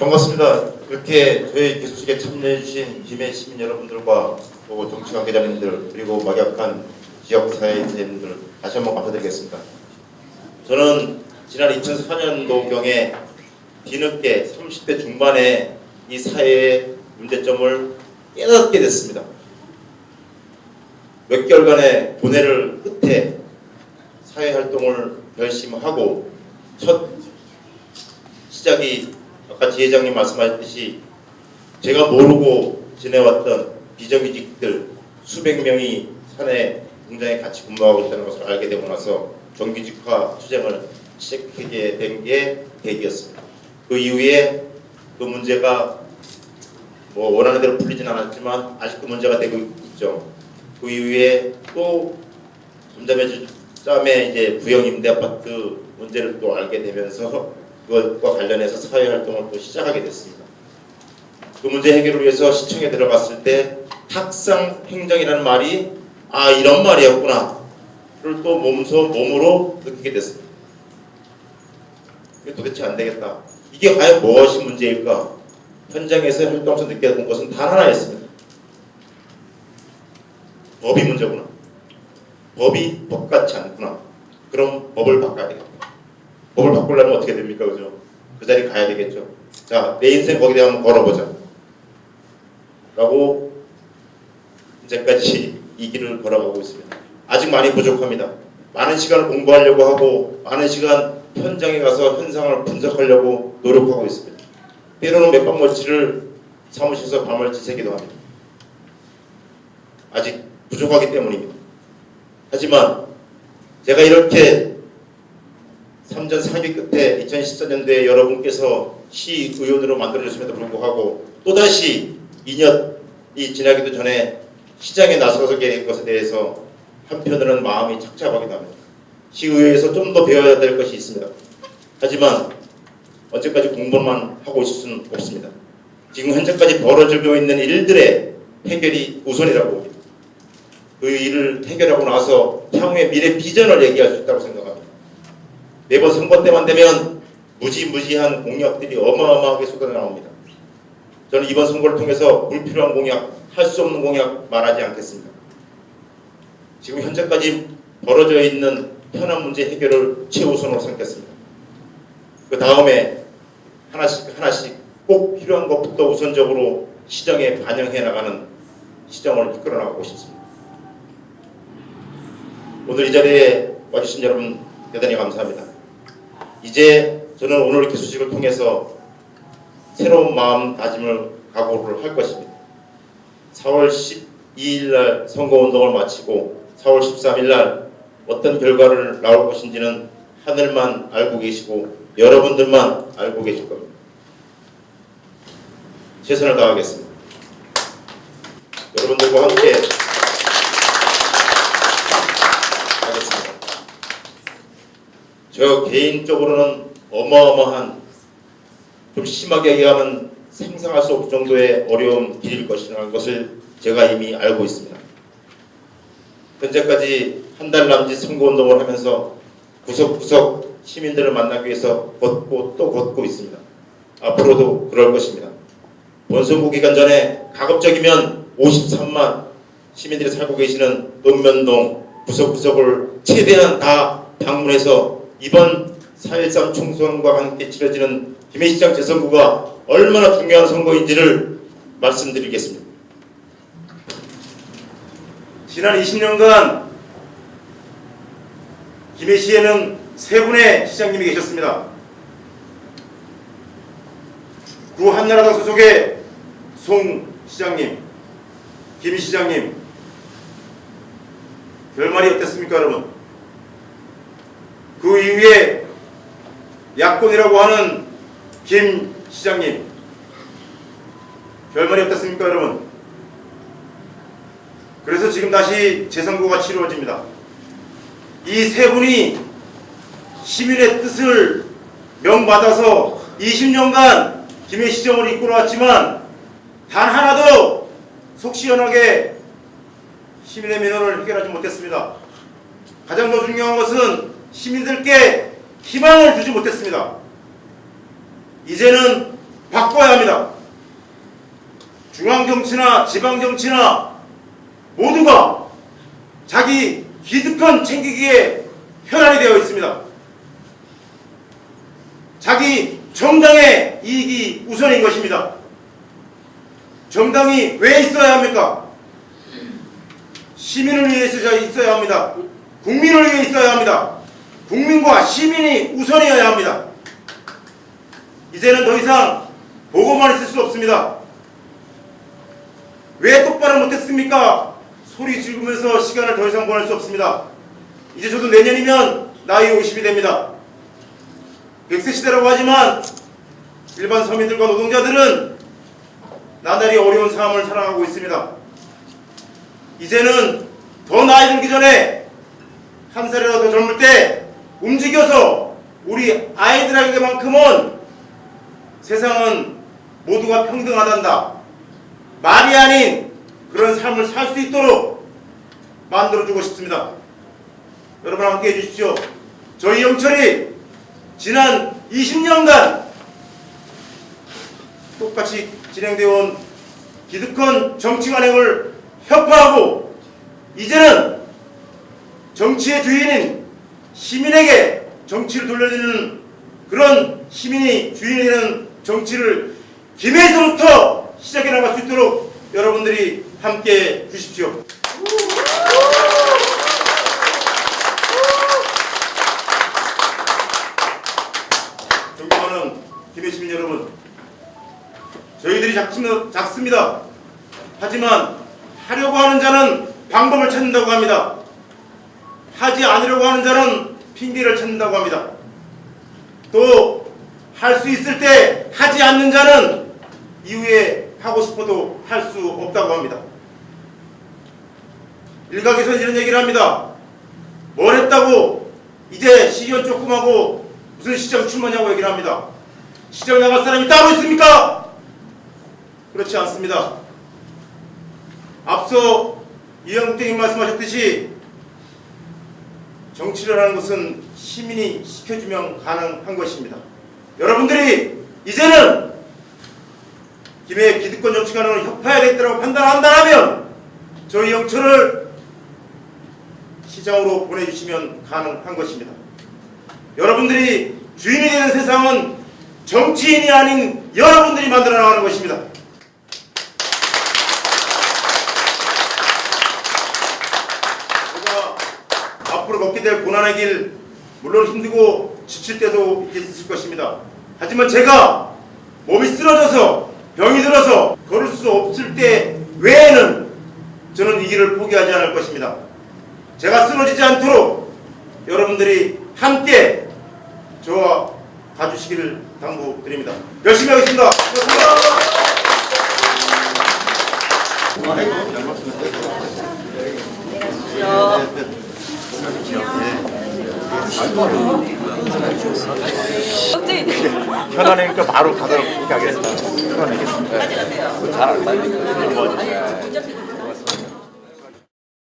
반갑습니다. 이렇게 저희 기수식에 참여해주신 김해 시민 여러분들과 또 정치 관계자님들 그리고 막역한 지역사회 인사님들 다시 한번 감사드리겠습니다. 저는 지난 2004년도경에 뒤늦게 30대 중반에 이 사회의 문제점을 깨닫게 됐습니다. 몇 개월간의 고뇌를 끝에 사회활동을 결심하고 첫 시작이 아까 지회장님 말씀하셨듯이 제가 모르고 지내왔던 비정규직들 수백 명이 사내 공장에 같이 근무하고 있다는 것을 알게 되고 나서 정규직화 투쟁을 시작하게 된 게 계기였습니다. 그 이후에 그 문제가 뭐 원하는 대로 풀리진 않았지만 아직도 문제가 되고 있죠. 그 이후에 또 잠잠의 이제 구형 임대 아파트 문제를 또 알게 되면서 그것과 관련해서 사회활동을 또 시작하게 됐습니다. 그 문제 해결을 위해서 시청에 들어갔을 때 탁상 행정이라는 말이 이런 말이었구나를 또 몸으로 느끼게 됐습니다. 이게 도대체 안 되겠다. 이게 과연 무엇이 문제일까? 현장에서 활동하면서 느껴본 것은 단 하나였습니다. 법이 문제구나. 법이 법같지 않구나. 그럼 법을 바꿔야 되겠다. 법을 바꾸려면 어떻게 됩니까? 그죠? 그 자리 가야 되겠죠. 자, 내 인생 거기다 한번 걸어보자. 라고 이제까지 이 길을 걸어가고 있습니다. 아직 많이 부족합니다. 많은 시간을 공부하려고 하고 많은 시간 현장에 가서 현상을 분석하려고 노력하고 있습니다. 때로는 몇 밤멀치를 사무실에서 밤멀치 새기도 합니다. 아직 부족하기 때문입니다. 하지만 제가 이렇게 3전 4기 끝에 2014년도에 여러분께서 시의원으로 만들어주심에도 불구하고 또다시 2년이 지나기도 전에 시장에 나서게 된 것에 대해서 한편으로는 마음이 착잡하기도 합니다. 시의회에서 좀 더 배워야 될 것이 있습니다. 하지만 언제까지 공부만 하고 있을 수는 없습니다. 지금 현재까지 벌어지고 있는 일들의 해결이 우선이라고 봅니다. 그 일을 해결하고 나서 향후의 미래 비전을 얘기할 수 있다고 생각합니다. 매번 선거 때만 되면 무지무지한 공약들이 어마어마하게 쏟아나옵니다. 저는 이번 선거를 통해서 불필요한 공약, 할 수 없는 공약 말하지 않겠습니다. 지금 현재까지 벌어져 있는 현안 문제 해결을 최우선으로 삼겠습니다. 그 다음에 하나씩 꼭 필요한 것부터 우선적으로 시정에 반영해 나가는 시정을 이끌어 나가고 싶습니다. 오늘 이 자리에 와주신 여러분 대단히 감사합니다. 이제 저는 오늘 기수식을 통해서 새로운 마음다짐을 각오를 할 것입니다. 4월 12일 날 선거운동을 마치고 4월 13일 날 어떤 결과를 나올 것인지는 하늘만 알고 계시고 여러분들만 알고 계실 겁니다. 최선을 다하겠습니다. 여러분들과 함께 하겠습니다. 저 개인적으로는 어마어마한, 좀 심하게 얘기하면 상상할 수 없을 정도의 어려운 길일 것이라는 것을 제가 이미 알고 있습니다. 현재까지 한 달 남짓 선거운동을 하면서 구석구석 시민들을 만나기 위해서 걷고 또 걷고 있습니다. 앞으로도 그럴 것입니다. 본선거 기간 전에 가급적이면 53만 시민들이 살고 계시는 읍면동 구석구석을 최대한 다 방문해서 이번 4.13 총선과 함께 치러지는 김해시장 재선거가 얼마나 중요한 선거인지를 말씀드리겠습니다. 지난 20년간 김해시에는 세 분의 시장님이 계셨습니다. 구한나라당 소속의 송 시장님, 김 시장님, 결말이 어땠습니까, 여러분? 그 이후에 야권이라고 하는 김 시장님, 결말이 어땠습니까, 여러분? 그래서 지금 다시 재선거가 치루어집니다. 이 세 분이 시민의 뜻을 명받아서 20년간 김해시정을 이끌어왔지만 단 하나도 속 시원하게 시민의 민원을 해결하지 못했습니다. 가장 더 중요한 것은 시민들께 희망을 주지 못했습니다. 이제는 바꿔야 합니다. 중앙정치나 지방정치나 모두가 자기 기득권 챙기기에 혈안이 되어 있습니다. 자기 정당의 이익이 우선인 것입니다. 정당이 왜 있어야 합니까? 시민을 위해서 있어야 합니다. 국민을 위해 있어야 합니다. 국민과 시민이 우선이어야 합니다. 이제는 더 이상 보고만 있을 수 없습니다. 왜 똑바로 못했습니까? 소리 지르면서 시간을 더 이상 보낼 수 없습니다. 이제 저도 내년이면 나이 50이 됩니다. 100세 시대라고 하지만 일반 서민들과 노동자들은 나날이 어려운 삶을 살아가고 있습니다. 이제는 더 나이 들기 전에 한 살이라도 더 젊을 때 움직여서 우리 아이들에게만큼은 세상은 모두가 평등하단다, 말이 아닌 그런 삶을 살 수 있도록 만들어주고 싶습니다. 여러분 함께 해주십시오. 저희 영철이 지난 20년간 똑같이 진행되어 온 기득권 정치 관행을 협파하고 이제는 정치의 주인인 시민에게 정치를 돌려주는 그런 시민이 주인이 되는 정치를 김해에서부터 시작해 나갈 수 있도록 여러분들이 함께 주십시오. 존경하는 김해 시민 여러분, 저희들이 작습니다. 하지만 하려고 하는 자는 방법을 찾는다고 합니다. 하지 않으려고 하는 자는 핑계를 찾는다고 합니다. 또 할 수 있을 때 하지 않는 자는 이후에 하고 싶어도 할 수 없다고 합니다. 일각에서 이런 얘기를 합니다. 뭘 했다고 이제 시련 조금 하고 무슨 시장 출마냐고 얘기를 합니다. 시장 나갈 사람이 따로 있습니까? 그렇지 않습니다. 앞서 이영택님 말씀하셨듯이 정치를 하는 것은 시민이 시켜주면 가능한 것입니다. 여러분들이 이제는 김해 기득권 정치 관행을 협파해야겠다고 판단한다면 저희 영철을 시장으로 보내주시면 가능한 것입니다. 여러분들이 주인이 되는 세상은 정치인이 아닌 여러분들이 만들어 나가는 것입니다. 제가 앞으로 걷게 될 고난의 길 물론 힘들고 지칠 때도 있을 것입니다. 하지만 제가 몸이 쓰러져서 병이 들어서 걸을 수 없을 때 외에는 저는 이 길을 포기하지 않을 것입니다. 제가 쓰러지지 않도록 여러분들이 함께 저와 가주시기를 당부드립니다. 열심히 하겠습니다. 편안하니까 바로 가도록 하겠습니다. 편안하겠습니다. 잘 안 말리고.